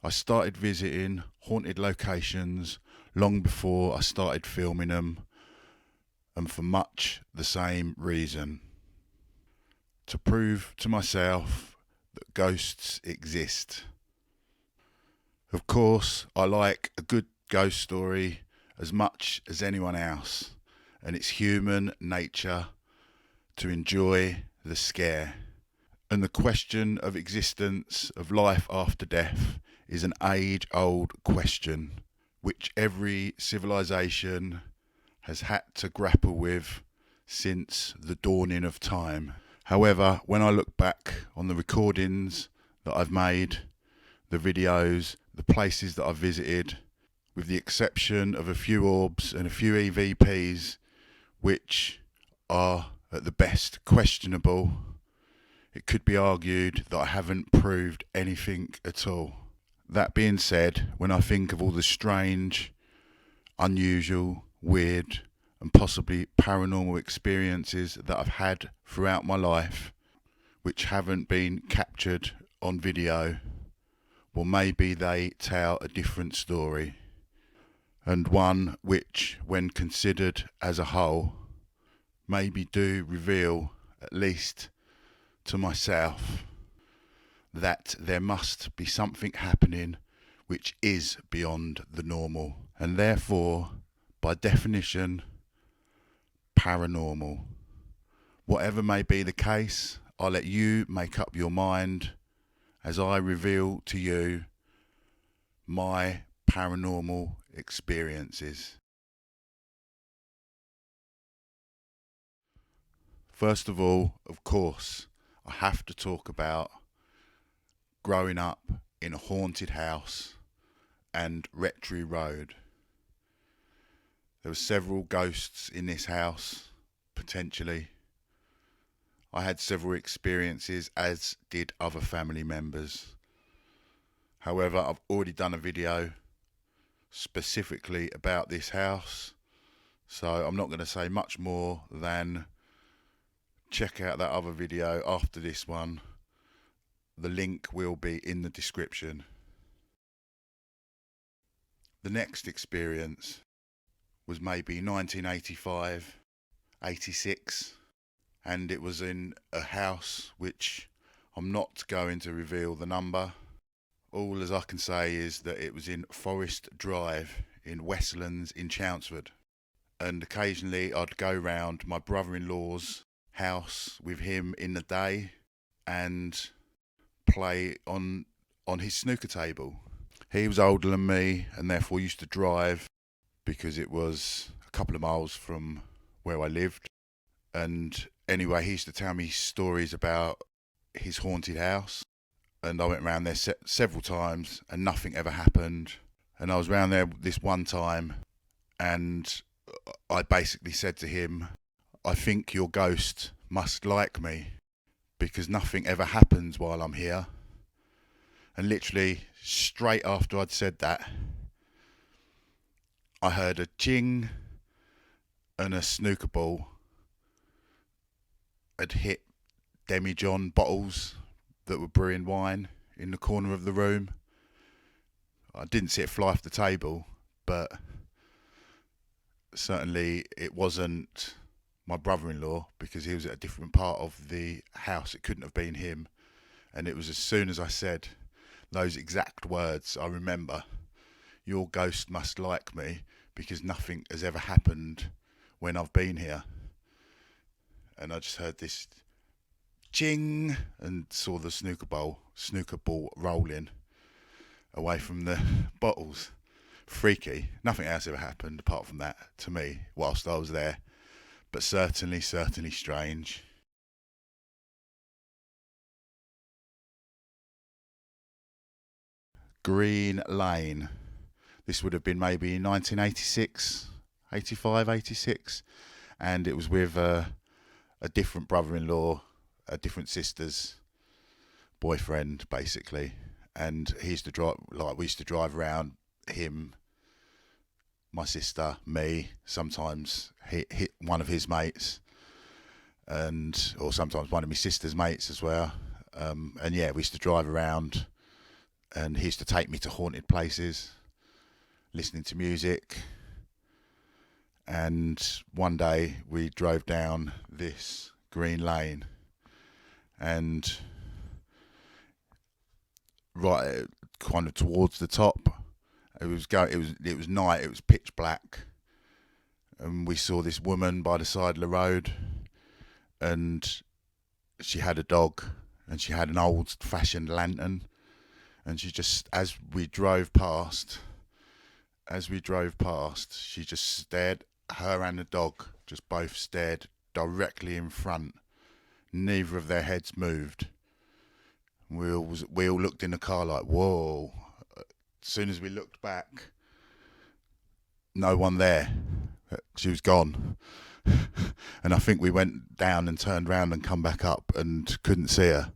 I started visiting haunted locations long before I started filming them, and for much the same reason: to prove to myself that ghosts exist. Of course, I like a good ghost story as much as anyone else, and it's human nature to enjoy the scare. And the question of existence, of life after death, is an age old question which every civilization has had to grapple with since the dawning of time. However, when I look back on the recordings that I've made, the videos, the places that I've visited, with the exception of a few orbs and a few EVPs, which are at the best questionable, it could be argued that I haven't proved anything at all. That being said, when I think of all the strange, unusual, weird, and possibly paranormal experiences that I've had throughout my life, which haven't been captured on video, well, maybe they tell a different story, and one which, when considered as a whole, maybe do reveal, at least to myself, that there must be something happening which is beyond the normal, and therefore, by definition, paranormal. Whatever may be the case, I'll let you make up your mind as I reveal to you my paranormal experiences. First of all, of course, I have to talk about growing up in a haunted house and Rectory Road. There were several ghosts in this house, potentially. I had several experiences, as did other family members. However, I've already done a video specifically about this house, so I'm not going to say much more than check out that other video after this one. The link will be in the description. The next experience was maybe 1985, 86, and it was in a house which I'm not going to reveal the number. All as I can say is that it was in Forest Drive in Westlands in Chelmsford, and occasionally I'd go round my brother-in-law's house with him in the day and play on his snooker table. He was older than me and therefore used to drive, because it was a couple of miles from where I lived. And anyway, he used to tell me stories about his haunted house, and I went round there several times and nothing ever happened. And I was round there this one time and I basically said to him, I think your ghost must like me, because nothing ever happens while I'm here. And literally straight after I'd said that, I heard a ching, and a snooker ball had hit demijohn bottles that were brewing wine in the corner of the room. I didn't see it fly off the table, but certainly it wasn't my brother-in-law, because he was at a different part of the house. It couldn't have been him. And it was as soon as I said those exact words, I remember, your ghost must like me, because nothing has ever happened when I've been here. And I just heard this ching and saw the snooker ball rolling away from the bottles. Freaky. Nothing else ever happened apart from that to me whilst I was there, but certainly strange. Green Lane. This would have been maybe 1986, 85, 86, and it was with a different brother-in-law, a different sister's boyfriend, basically. And he used to drive, like we used to drive around, him, my sister, me, sometimes one of his mates, or sometimes one of my sister's mates as well. And yeah, we used to drive around and he used to take me to haunted places, listening to music. And one day we drove down this green lane, and right kind of towards the top, it was night, it was pitch black, and we saw this woman by the side of the road, and she had a dog, and she had an old-fashioned lantern, and she just, as we drove past, she just stared. Her and the dog just both stared directly in front. Neither of their heads moved. We all looked in the car like, whoa. As soon as we looked back, no one there. She was gone. And I think we went down and turned round and come back up and couldn't see her.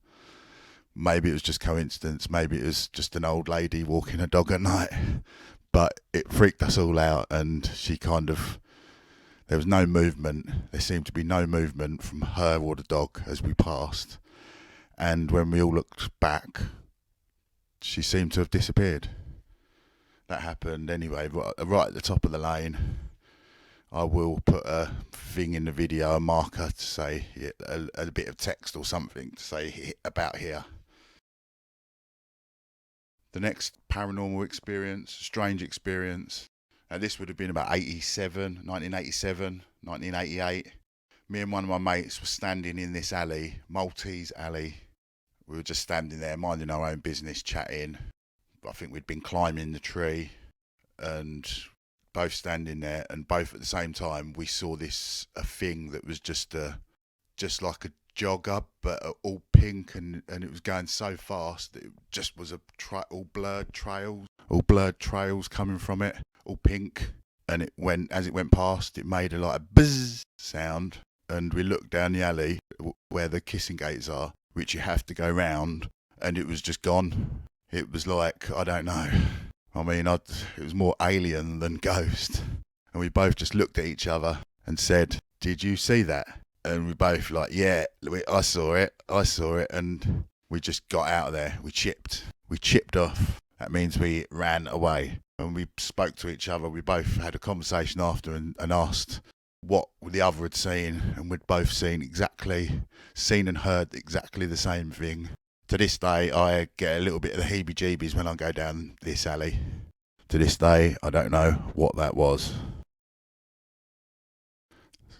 Maybe it was just coincidence. Maybe it was just an old lady walking a dog at night. But it freaked us all out, and there was no movement. There seemed to be no movement from her or the dog as we passed. And when we all looked back, she seemed to have disappeared. That happened anyway, right at the top of the lane. I will put a thing in the video, a marker to say, a bit of text or something to say about here. The next paranormal experience, strange experience, and this would have been about 1987, 1988. Me and one of my mates were standing in this alley, Maltese Alley. We were just standing there, minding our own business, chatting. I think we'd been climbing the tree, and both standing there, and both at the same time, we saw a thing that was just like a jogger, but all pink, and it was going so fast that it just was all blurred trails coming from it, all pink. And as it went past, it made a buzz sound, and we looked down the alley where the kissing gates are, which you have to go round, and it was just gone. It was like, I don't know. I mean, it was more alien than ghost. And we both just looked at each other and said, "Did you see that?" And we both yeah, I saw it. And we just got out of there. We chipped off. That means we ran away. And we spoke to each other. We both had a conversation after and asked what the other had seen. And we'd both seen and heard exactly the same thing. To this day, I get a little bit of the heebie-jeebies when I go down this alley. To this day, I don't know what that was.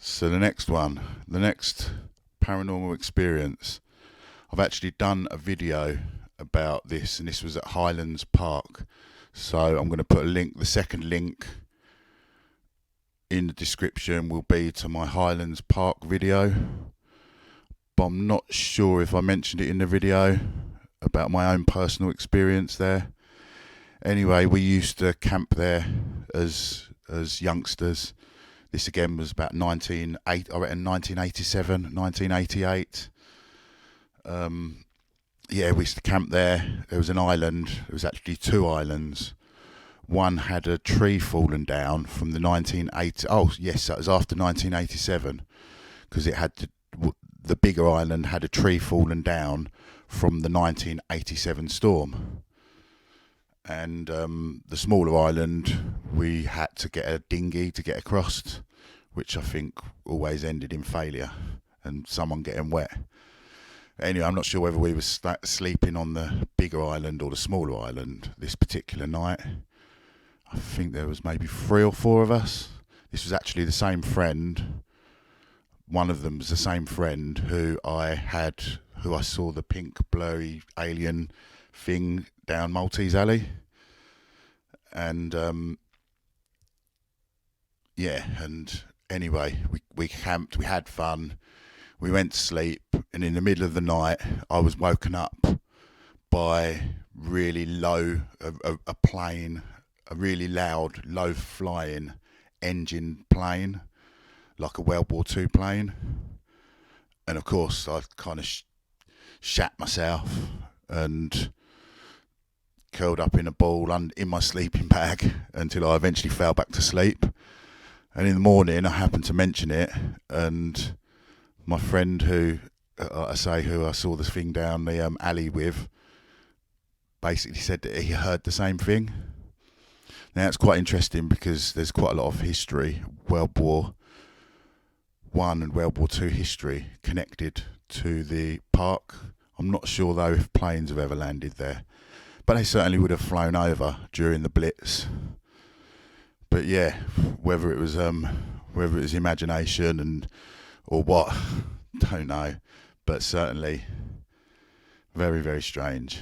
So the next paranormal experience, I've actually done a video about this, and this was at Hylands Park. So I'm going to put a link. The second link in the description will be to my Hylands Park video. But I'm not sure if I mentioned it in the video about my own personal experience there. Anyway, we used to camp there as youngsters. This again was about 1987, 1988. We used to camp there. There was an island. There was actually two islands. One had a tree fallen down from the 1980. Oh yes, that was after 1987, because it had the bigger island had a tree fallen down from the 1987 storm. And the smaller island, we had to get a dinghy to get across, which I think always ended in failure and someone getting wet. Anyway, I'm not sure whether we were sleeping on the bigger island or the smaller island this particular night. I think there was maybe 3 or 4 of us. This was actually the same friend. One of them was the same friend who I saw the pink blurry alien thing down Maltese Alley. And and anyway, we camped, we had fun, we went to sleep, and in the middle of the night I was woken up by really low, a plane, a really loud, low flying engine plane, like a World War II plane. And of course I kind of shat myself and curled up in a ball in my sleeping bag until I eventually fell back to sleep. And in the morning I happened to mention it, and my friend who I saw this thing down the alley with, basically said that he heard the same thing. Now it's quite interesting because there's quite a lot of history, World War One and World War Two history connected to the park. I'm not sure though if planes have ever landed there, but they certainly would have flown over during the Blitz. But yeah, whether it was imagination and or what, don't know. But certainly very, very strange.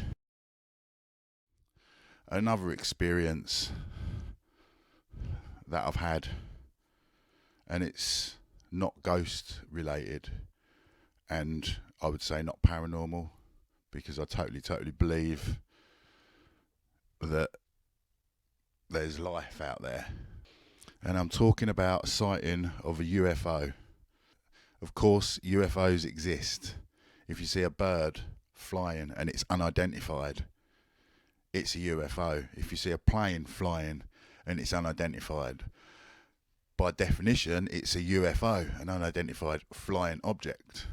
Another experience that I've had, and it's not ghost related, and I would say not paranormal, because I totally believe that there's life out there. And I'm talking about a sighting of a UFO. Of course, UFOs exist. If you see a bird flying and it's unidentified, it's a UFO. If you see a plane flying and it's unidentified, by definition, it's a UFO, an unidentified flying object.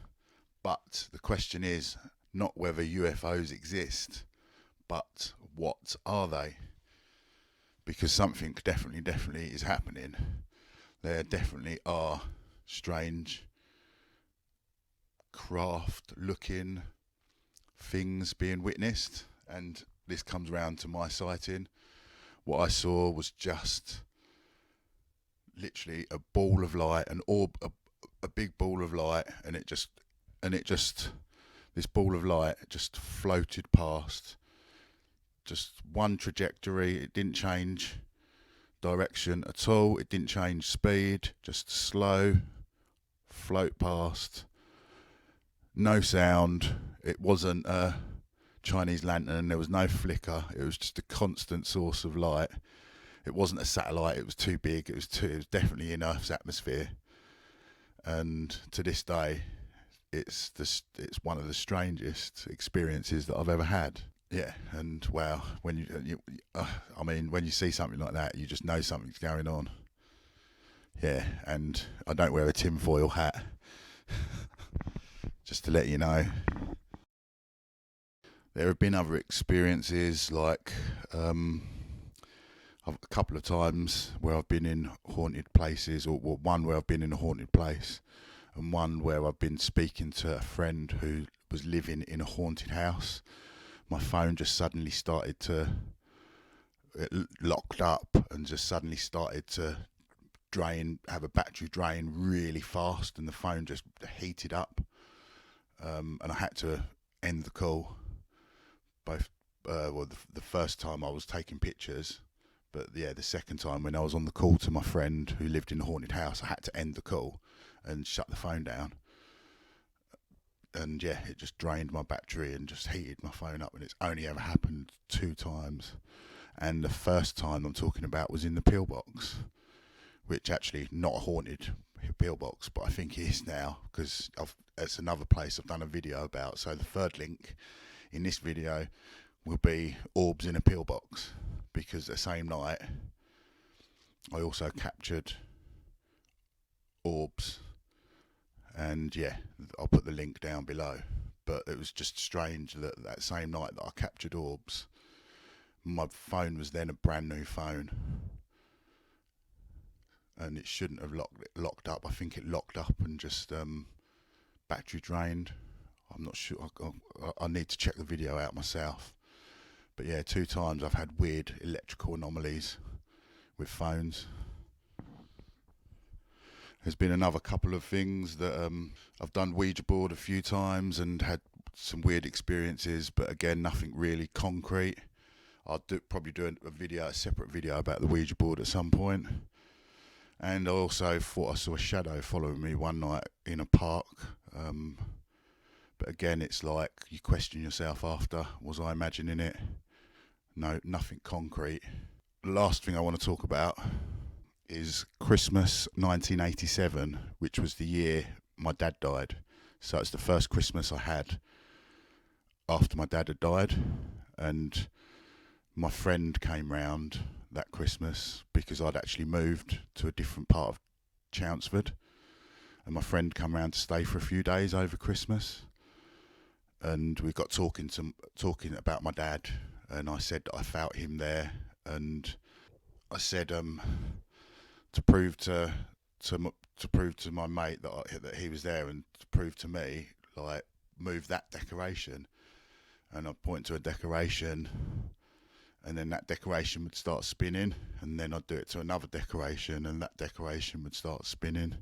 But the question is not whether UFOs exist, but what are they? Because something definitely is happening. There definitely are strange craft looking things being witnessed, and this comes round to my sighting. What I saw was just literally a ball of light, an orb, a big ball of light, and it just this ball of light just floated past, just one trajectory. It didn't change direction at all, it didn't change speed, just slow float past, no sound. It wasn't a Chinese lantern, there was no flicker, it was just a constant source of light. It wasn't a satellite, it was too big, it was definitely in Earth's atmosphere. And to this day, it's one of the strangest experiences that I've ever had. Yeah, and wow, when when you see something like that, you just know something's going on. Yeah, and I don't wear a tinfoil hat, just to let you know. There have been other experiences, like a couple of times where I've been in haunted places, or one where I've been in a haunted place, and one where I've been speaking to a friend who was living in a haunted house. My phone just suddenly it locked up and just suddenly started to have a battery drain really fast, and the phone just heated up, and I had to end the call. The first time I was taking pictures, but yeah, the second time when I was on the call to my friend who lived in a haunted house, I had to end the call and shut the phone down. And yeah, it just drained my battery and just heated my phone up, and it's only ever happened 2 times. And the first time I'm talking about was in the pillbox, which actually not a haunted pillbox, but I think it is now, because it's another place I've done a video about. So the third link in this video will be orbs in a pillbox, because the same night I also captured orbs, and yeah, I'll put the link down below. But it was just strange that same night that I captured orbs, my phone was then a brand new phone, and it shouldn't have locked up. I think it locked up and just battery drained. I'm not sure. I need to check the video out myself. But yeah, 2 times I've had weird electrical anomalies with phones. There's been another couple of things that I've done Ouija board a few times and had some weird experiences, but again, nothing really concrete. I'll probably do a separate video about the Ouija board at some point. And I also thought I saw a shadow following me one night in a park. But again, it's like you question yourself after, was I imagining it? No, nothing concrete. The last thing I want to talk about is Christmas 1987, which was the year my dad died. So it's the first Christmas I had after my dad had died, and my friend came round that Christmas because I'd actually moved to a different part of Chelmsford, and my friend came round to stay for a few days over Christmas, and we got talking about my dad, and I said that I felt him there, and I said to prove to prove to my mate that he was there, and to prove to me, like, move that decoration, and I'd point to a decoration, and then that decoration would start spinning, and then I'd do it to another decoration, and that decoration would start spinning,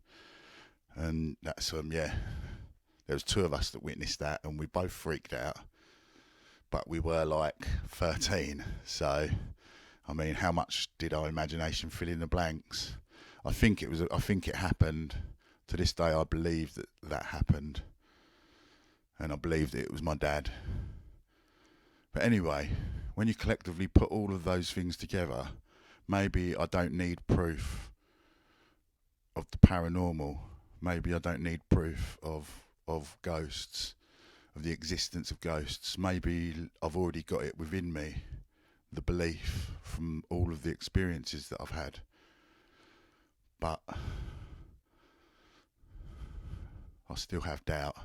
and that's yeah. There was two of us that witnessed that, and we both freaked out, but we were like 13, so I mean, how much did our imagination fill in the blanks? I think it happened. To this day, I believe that happened, and I believe that it was my dad. But anyway, when you collectively put all of those things together, maybe I don't need proof of the paranormal. Maybe I don't need proof of ghosts, of the existence of ghosts. Maybe I've already got it within me, the belief from all of the experiences that I've had. But I still have doubt.